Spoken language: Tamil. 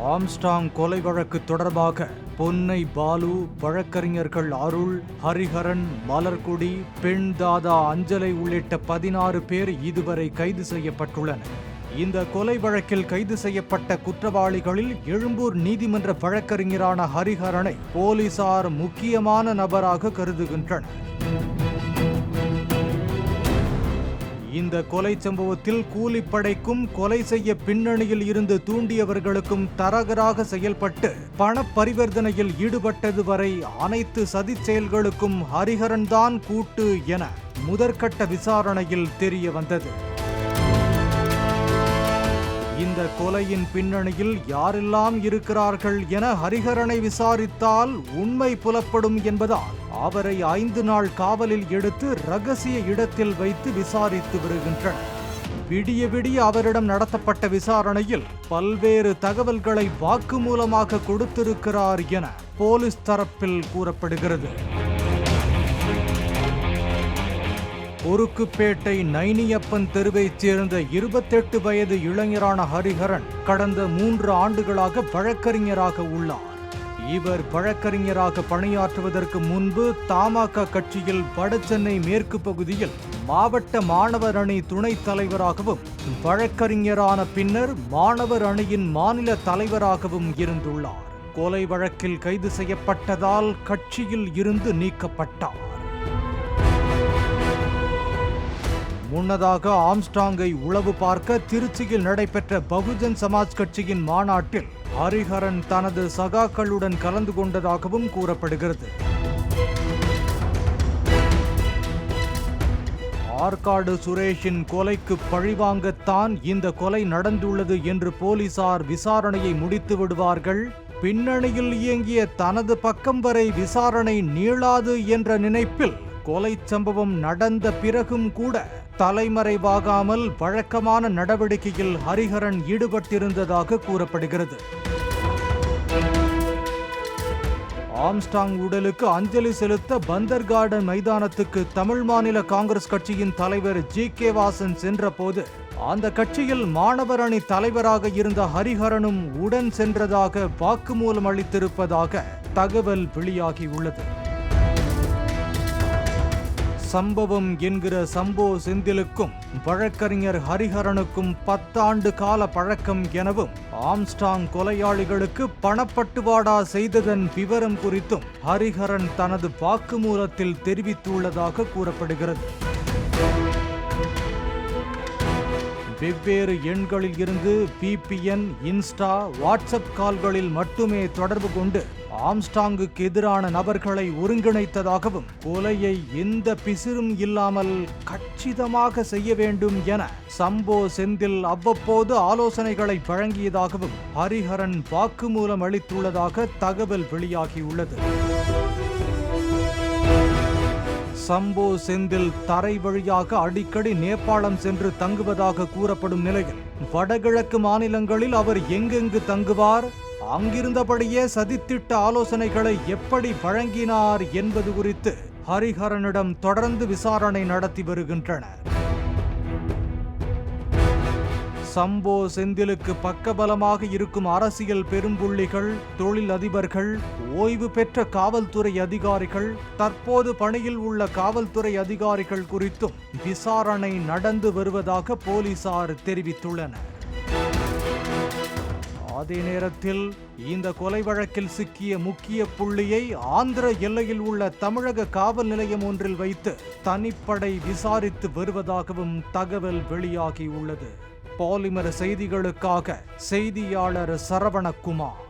ஆம்ஸ்ட்ராங் கொலை வழக்கு தொடர்பாக பொன்னை பாலு, வழக்கறிஞர்கள் அருள், ஹரிஹரன், மலர்கொடி, பெண் தாதா அஞ்சலை உள்ளிட்ட 16 பேர் இதுவரை கைது செய்யப்பட்டுள்ளனர். இந்த கொலை வழக்கில் கைது செய்யப்பட்ட குற்றவாளிகளில் எழும்பூர் நீதிமன்ற வழக்கறிஞரான ஹரிஹரனை போலீசார் முக்கியமான நபராக கருதுகின்றனர். இந்த கொலை சம்பவத்தில் கூலிப்படைக்கும் கொலை செய்ய பின்னணியில் இருந்து தூண்டியவர்களுக்கும் தரகராக செயல்பட்டு பண பரிவர்த்தனையில் ஈடுபட்டது வரை அனைத்து சதி செயல்களுக்கும் ஹரிஹரன் தான் கூட்டு என முதற்கட்ட விசாரணையில் தெரிய வந்தது. இந்த கொலையின் பின்னணியில் யாரெல்லாம் இருக்கிறார்கள் என ஹரிஹரனை விசாரித்தால் உண்மை புலப்படும் என்பதால் அவரை 5 நாள் காவலில் எடுத்து ரகசிய இடத்தில் வைத்து விசாரித்து வருகின்றனர். விடிய விடிய அவரிடம் நடத்தப்பட்ட விசாரணையில் பல்வேறு தகவல்களை வாக்குமூலமாக கொடுத்திருக்கிறார் என போலீஸ் தரப்பில் கூறப்படுகிறது. பொருக்குப்பேட்டை நைனியப்பன் தெருவைச் சேர்ந்த 28 வயது இளைஞரான ஹரிஹரன் கடந்த 3 ஆண்டுகளாக வழக்கறிஞராக உள்ளார். இவர் வழக்கறிஞராக பணியாற்றுவதற்கு முன்பு தமாக கட்சியில் வடசென்னை மேற்கு பகுதியில் மாவட்ட மாணவர் அணி துணைத் தலைவராகவும், வழக்கறிஞரான பின்னர் மாணவர் அணியின் மாநில தலைவராகவும் இருந்துள்ளார். கொலை வழக்கில் கைது செய்யப்பட்டதால் கட்சியில் இருந்து நீக்கப்பட்டார். முன்னதாக ஆம்ஸ்ட்ராங்கை உளவு பார்க்க திருச்சியில் நடைபெற்ற பகுஜன் சமாஜ் கட்சியின் மாநாட்டில் ஹரிஹரன் தனது சகாக்களுடன் கலந்து கொண்டதாகவும் கூறப்படுகிறது. ஆற்காடு சுரேஷின் கொலைக்கு பழிவாங்கத்தான் இந்த கொலை நடந்துள்ளது என்று போலீசார் விசாரணையை முடித்து விடுவார்கள். பின்னணியில் இயங்கிய தனது பக்கம் வரை விசாரணை நீளாது என்ற நினைப்பில் கொலை சம்பவம் நடந்த பிறகும் கூட தலைமறைவாகாமல் வழக்கமான நடவடிக்கையில் ஹரிஹரன் ஈடுபட்டிருந்ததாக கூறப்படுகிறது. ஆம்ஸ்ட்ராங் உடலுக்கு அஞ்சலி செலுத்த பந்தர் கார்டன் மைதானத்துக்கு தமிழ் மாநில காங்கிரஸ் கட்சியின் தலைவர் ஜி.கே. வாசன் சென்றபோது அந்த கட்சியில் மாணவர் அணி தலைவராக இருந்த ஹரிஹரனும் உடன் சென்றதாக வாக்குமூலம் அளித்திருப்பதாக தகவல் வெளியாகியுள்ளது. சம்பவம் என்கிற சம்போ செந்திலுக்கும் வழக்கறிஞர் ஹரிஹரனுக்கும் 10 ஆண்டு கால பழக்கம் எனவும், ஆம்ஸ்ட்ராங் கொலையாளிகளுக்கு பணப்பட்டுவாடா செய்ததன் விவரம் குறித்தும் ஹரிஹரன் தனது வாக்குமூலத்தில் தெரிவித்துள்ளதாக கூறப்படுகிறது. வெவ்வேறு எண்களில் இருந்து VPN, இன்ஸ்டா, வாட்ஸ்அப் கால்களில் மட்டுமே தொடர்பு கொண்டு ஆம்ஸ்ட்ராங்குக்கு எதிரான நபர்களை ஒருங்கிணைத்ததாகவும், கொலையை எந்த பிசிறும் இல்லாமல் கச்சிதமாக செய்ய வேண்டும் என சம்போ செந்தில் அவ்வப்போது ஆலோசனைகளை வழங்கியதாகவும் ஹரிஹரன் வாக்குமூலம் அளித்துள்ளதாக தகவல் வெளியாகியுள்ளது. சம்போ செந்தில் தரை வழியாக அடிக்கடி நேபாளம் சென்று தங்குவதாக கூறப்படும் நிலையில் வடகிழக்கு மாநிலங்களில் அவர் எங்கெங்கு தங்குவார், அங்கிருந்தபடியே சதித்திட்ட ஆலோசனைகளை எப்படி வழங்கினார் என்பது குறித்து ஹரிஹரனிடம் தொடர்ந்து விசாரணை நடத்தி வருகின்றனர். சம்போ செந்திலுக்கு பக்கபலமாக இருக்கும் அரசியல் பெரும்புள்ளிகள், தொழில் அதிபர்கள், ஓய்வு பெற்ற காவல்துறை அதிகாரிகள், தற்போது பணியில் உள்ள காவல்துறை அதிகாரிகள் குறித்தும் விசாரணை நடந்து வருவதாக போலீசார் தெரிவித்துள்ளனர். அதே நேரத்தில் இந்த கொலை வழக்கில் சிக்கிய முக்கிய புள்ளியை ஆந்திர எல்லையில் உள்ள தமிழக காவல் நிலையம் ஒன்றில் வைத்து தனிப்படை விசாரித்து வருவதாகவும் தகவல் வெளியாகியுள்ளது. பாலிமர் செய்திகளுக்காக செய்தியாளர் சரவணகுமார்.